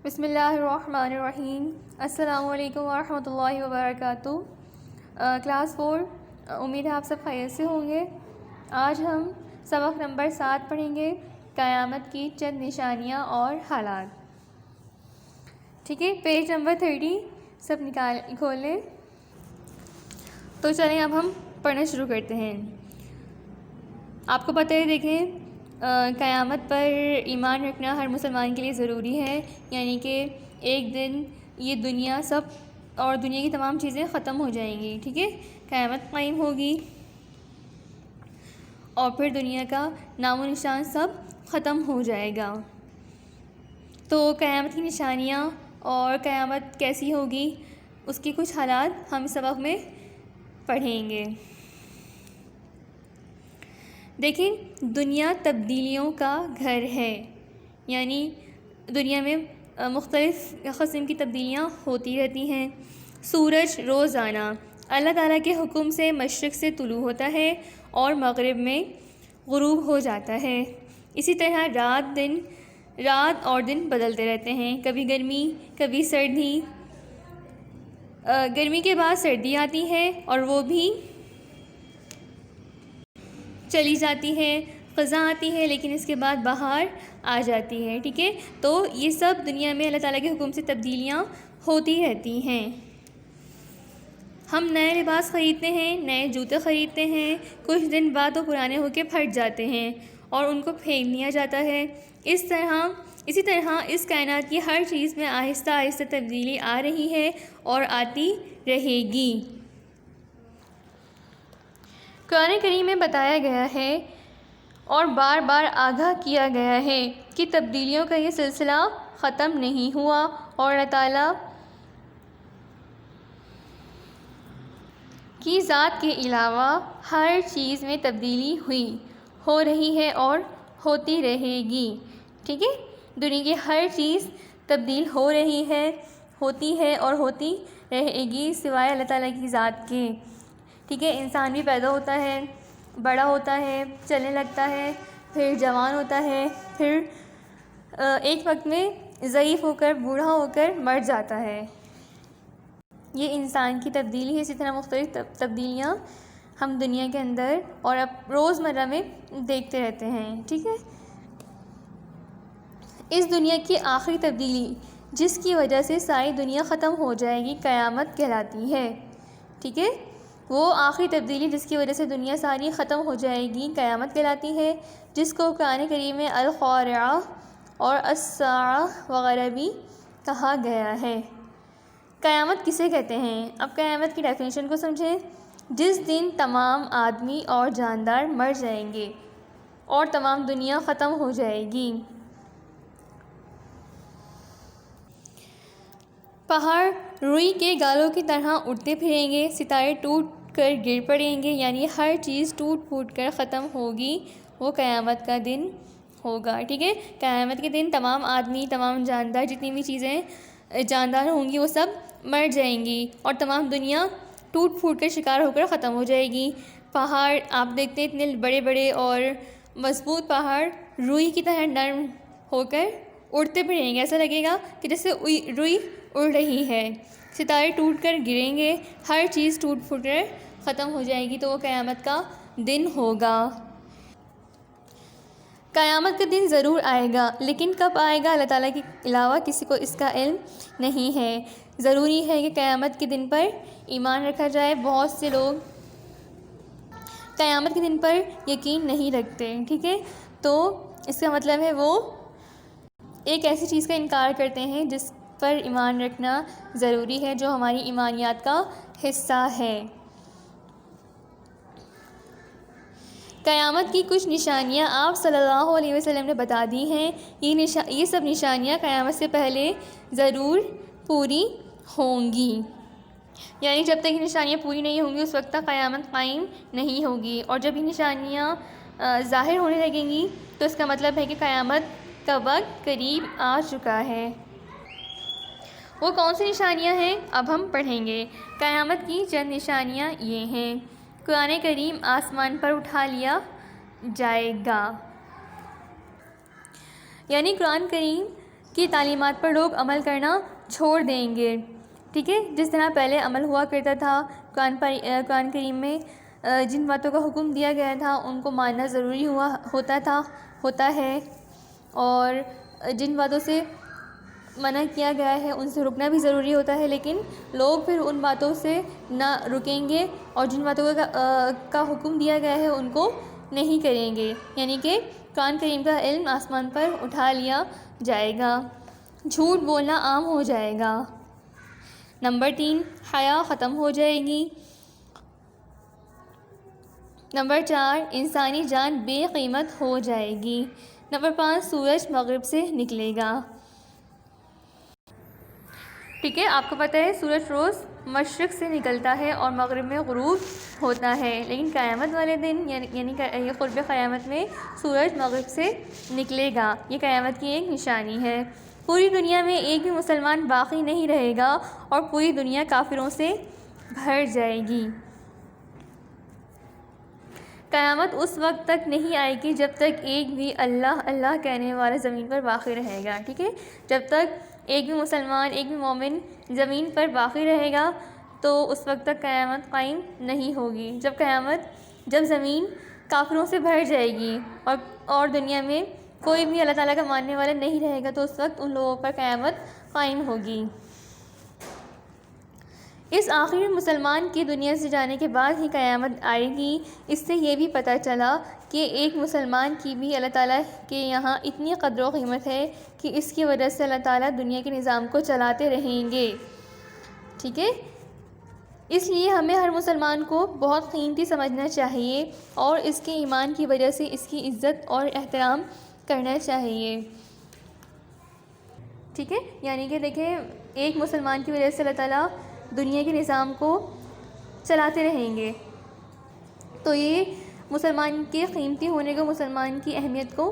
بسم اللہ الرحمن الرحیم۔ السلام علیکم ورحمۃ اللہ وبرکاتہ۔ کلاس 4، امید ہے آپ سب خیریت سے ہوں گے۔ آج ہم سبق نمبر 7 پڑھیں گے، قیامت کی چند نشانیاں اور حالات۔ ٹھیک ہے، پیج نمبر 30 سب کھول لیں۔ تو چلیں اب ہم پڑھنا شروع کرتے ہیں۔ آپ کو پتہ ہے، دیکھیں، قیامت پر ایمان رکھنا ہر مسلمان کے لیے ضروری ہے، یعنی کہ ایک دن یہ دنیا اور دنیا کی تمام چیزیں ختم ہو جائیں گی۔ ٹھیک ہے، قیامت قائم ہوگی اور پھر دنیا کا نام و نشان سب ختم ہو جائے گا۔ تو قیامت کی نشانیاں اور قیامت کیسی ہوگی، اس کی کچھ حالات ہم سبق میں پڑھیں گے۔ دیکھیں، دنیا تبدیلیوں کا گھر ہے، یعنی دنیا میں مختلف قسم کی تبدیلیاں ہوتی رہتی ہیں۔ سورج روزانہ اللہ تعالیٰ کے حکم سے مشرق سے طلوع ہوتا ہے اور مغرب میں غروب ہو جاتا ہے۔ اسی طرح رات اور دن بدلتے رہتے ہیں، کبھی گرمی کبھی سردی۔ گرمی کے بعد سردی آتی ہے اور وہ بھی چلی جاتی ہے، خزاں آتی ہے، لیکن اس کے بعد بہار آ جاتی ہے۔ ٹھیک ہے، تو یہ سب دنیا میں اللہ تعالیٰ کے حکم سے تبدیلیاں ہوتی رہتی ہیں۔ ہم نئے لباس خریدتے ہیں، نئے جوتے خریدتے ہیں، کچھ دن بعد وہ پرانے ہو کے پھٹ جاتے ہیں اور ان کو پھینک دیا جاتا ہے۔ اسی طرح اس کائنات کی ہر چیز میں آہستہ آہستہ تبدیلی آ رہی ہے اور آتی رہے گی۔ قرآن کریم میں بتایا گیا ہے اور بار بار آگاہ کیا گیا ہے کہ تبدیلیوں کا یہ سلسلہ ختم نہیں ہوا اور اللہ تعالیٰ کی ذات کے علاوہ ہر چیز میں تبدیلی ہو رہی ہے اور ہوتی رہے گی۔ ٹھیک ہے، دنیا کی ہر چیز تبدیل ہو رہی ہے، ہوتی ہے اور ہوتی رہے گی سوائے اللہ تعالیٰ کی ذات کے۔ ٹھیک ہے، انسان بھی پیدا ہوتا ہے، بڑا ہوتا ہے، چلنے لگتا ہے، پھر جوان ہوتا ہے، پھر ایک وقت میں ضعیف ہو کر بوڑھا ہو کر مر جاتا ہے۔ یہ انسان کی تبدیلی ہے۔ اسی طرح مختلف تبدیلیاں ہم دنیا کے اندر اور اب روزمرہ میں دیکھتے رہتے ہیں۔ ٹھیک ہے، اس دنیا کی آخری تبدیلی جس کی وجہ سے ساری دنیا ختم ہو جائے گی قیامت کہلاتی ہے۔ ٹھیک ہے، وہ آخری تبدیلی جس کی وجہ سے دنیا ساری ختم ہو جائے گی قیامت کہلاتی ہے، جس کو قرآن کریم میں القارعہ اور الساعہ وغیرہ بھی کہا گیا ہے۔ قیامت کسے کہتے ہیں؟ اب قیامت کی ڈیفینیشن کو سمجھیں۔ جس دن تمام آدمی اور جاندار مر جائیں گے اور تمام دنیا ختم ہو جائے گی۔ پہاڑ روئی کے گالوں کی طرح اڑتے پھریں گے، ستارے ٹوٹ کر گر پڑیں گے، یعنی ہر چیز ٹوٹ پھوٹ کر ختم ہوگی، وہ قیامت کا دن ہوگا۔ ٹھیک ہے، قیامت کے دن تمام آدمی، تمام جاندار، جتنی بھی چیزیں جاندار ہوں گی وہ سب مر جائیں گی اور تمام دنیا ٹوٹ پھوٹ کر شکار ہو کر ختم ہو جائے گی۔ پہاڑ آپ دیکھتے ہیں، اتنے بڑے بڑے اور مضبوط پہاڑ روئی کی طرح نرم ہو کر اڑتے پھریں گے، ایسا لگے گا کہ جیسے روئی اڑ رہی ہے۔ ستارے ٹوٹ کر گریں گے، ہر چیز ٹوٹ پھوٹ کر ختم ہو جائے گی، تو وہ قیامت کا دن ہوگا۔ قیامت کا دن ضرور آئے گا، لیکن کب آئے گا اللہ تعالیٰ کے علاوہ کسی کو اس کا علم نہیں ہے۔ ضروری ہے کہ قیامت کے دن پر ایمان رکھا جائے۔ بہت سے لوگ قیامت کے دن پر یقین نہیں رکھتے۔ ٹھیک ہے، تو اس کا مطلب ہے وہ ایک ایسی چیز کا انکار کرتے ہیں جس پر ایمان رکھنا ضروری ہے، جو ہماری ایمانیات کا حصہ ہے۔ قیامت کی کچھ نشانیاں آپ صلی اللہ علیہ وسلم نے بتا دی ہیں۔ یہ سب نشانیاں قیامت سے پہلے ضرور پوری ہوں گی، یعنی جب تک یہ نشانیاں پوری نہیں ہوں گی اس وقت تک قیامت قائم نہیں ہوگی، اور جب یہ نشانیاں ظاہر ہونے لگیں گی تو اس کا مطلب ہے کہ قیامت کا وقت قریب آ چکا ہے۔ وہ کون سی نشانیاں ہیں اب ہم پڑھیں گے۔ قیامت کی چند نشانیاں یہ ہیں: قرآن کریم آسمان پر اٹھا لیا جائے گا، یعنی قرآن کریم کی تعلیمات پر لوگ عمل کرنا چھوڑ دیں گے، ٹھیک ہے، جس طرح پہلے عمل ہوا کرتا تھا۔ قرآن کریم میں جن باتوں کا حکم دیا گیا تھا ان کو ماننا ضروری ہوتا ہے، اور جن باتوں سے منع کیا گیا ہے ان سے رکنا بھی ضروری ہوتا ہے، لیکن لوگ پھر ان باتوں سے نہ رکیں گے اور جن باتوں کا حکم دیا گیا ہے ان کو نہیں کریں گے، یعنی کہ قرآن کریم کا علم آسمان پر اٹھا لیا جائے گا، جھوٹ بولنا عام ہو جائے گا۔ نمبر 3، حیا ختم ہو جائے گی۔ نمبر 4، انسانی جان بے قیمت ہو جائے گی۔ نمبر 5، سورج مغرب سے نکلے گا۔ ٹھیک ہے، آپ کو پتہ ہے سورج روز مشرق سے نکلتا ہے اور مغرب میں غروب ہوتا ہے، لیکن قیامت والے دن یعنی یہ قرب قیامت میں سورج مغرب سے نکلے گا۔ یہ قیامت کی ایک نشانی ہے۔ پوری دنیا میں ایک بھی مسلمان باقی نہیں رہے گا اور پوری دنیا کافروں سے بھر جائے گی۔ قیامت اس وقت تک نہیں آئے گی جب تک ایک بھی اللہ اللہ کہنے والا زمین پر باقی رہے گا، ٹھیک ہے، جب تک ایک بھی مسلمان، ایک بھی مومن زمین پر باقی رہے گا تو اس وقت تک قیامت قائم نہیں ہوگی۔ جب زمین کافروں سے بھر جائے گی اور دنیا میں کوئی بھی اللہ تعالیٰ کا ماننے والا نہیں رہے گا تو اس وقت ان لوگوں پر قیامت قائم ہوگی۔ اس آخری مسلمان کی دنیا سے جانے کے بعد ہی قیامت آئے گی۔ اس سے یہ بھی پتہ چلا کہ ایک مسلمان کی بھی اللہ تعالیٰ کے یہاں اتنی قدر و قیمت ہے کہ اس کی وجہ سے اللہ تعالیٰ دنیا کے نظام کو چلاتے رہیں گے، ٹھیک ہے۔ اس لیے ہمیں ہر مسلمان کو بہت قیمتی سمجھنا چاہیے اور اس کے ایمان کی وجہ سے اس کی عزت اور احترام کرنا چاہیے، ٹھیک ہے۔ یعنی کہ دیکھیں، ایک مسلمان کی وجہ سے اللہ تعالیٰ دنیا کے نظام کو چلاتے رہیں گے، تو یہ مسلمان کے قیمتی ہونے کو، مسلمان کی اہمیت کو،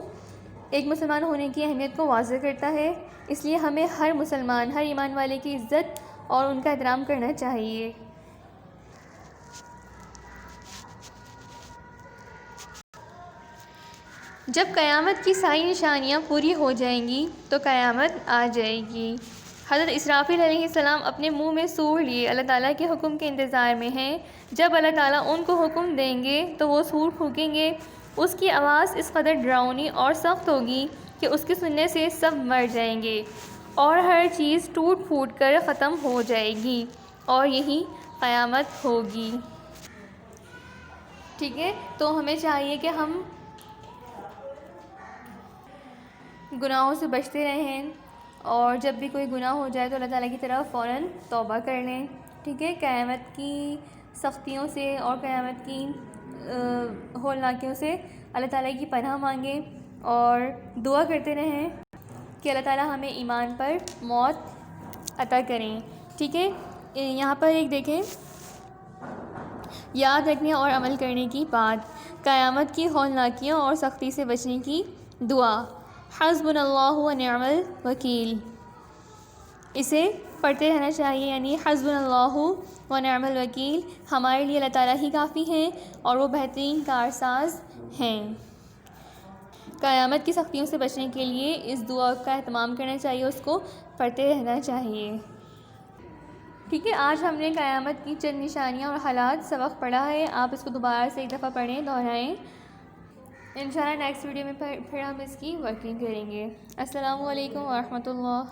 ایک مسلمان ہونے کی اہمیت کو واضح کرتا ہے۔ اس لیے ہمیں ہر مسلمان، ہر ایمان والے کی عزت اور ان کا احترام کرنا چاہیے۔ جب قیامت کی ساری نشانیاں پوری ہو جائیں گی تو قیامت آ جائے گی۔ حضرت اسرافیل علیہ السلام اپنے منہ میں سور لیے اللہ تعالیٰ کے حکم کے انتظار میں ہیں۔ جب اللہ تعالیٰ ان کو حکم دیں گے تو وہ سور پھونکیں گے۔ اس کی آواز اس قدر ڈراؤنی اور سخت ہوگی کہ اس کے سننے سے سب مر جائیں گے اور ہر چیز ٹوٹ پھوٹ کر ختم ہو جائے گی اور یہی قیامت ہوگی، ٹھیک ہے۔ تو ہمیں چاہیے کہ ہم گناہوں سے بچتے رہیں اور جب بھی کوئی گناہ ہو جائے تو اللہ تعالیٰ کی طرف فوراً توبہ کر لیں، ٹھیک ہے۔ قیامت کی سختیوں سے اور قیامت کی ہولناکیوں سے اللہ تعالیٰ کی پناہ مانگیں اور دعا کرتے رہیں کہ اللہ تعالیٰ ہمیں ایمان پر موت عطا کریں، ٹھیک ہے۔ یہاں پر ایک دیکھیں، یاد رکھنے اور عمل کرنے کی بات، قیامت کی ہولناکیوں اور سختی سے بچنے کی دعا، حسبنا اللہ و نعم الوکیل، اسے پڑھتے رہنا چاہیے، یعنی حسبنا اللہ و نعم الوکیل، ہمارے لیے اللہ تعالیٰ ہی کافی ہیں اور وہ بہترین کارساز ہیں۔ قیامت کی سختیوں سے بچنے کے لیے اس دعا کا اہتمام کرنا چاہیے، اس کو پڑھتے رہنا چاہیے، ٹھیک ہے۔ آج ہم نے قیامت کی چند نشانیاں اور حالات سبق پڑھا ہے، آپ اس کو دوبارہ سے ایک دفعہ پڑھیں، دہرائیں۔ انشاءاللہ نیکسٹ ویڈیو میں پھر ہم اس کی ورکنگ کریں گے۔ السلام علیکم ورحمۃ اللہ۔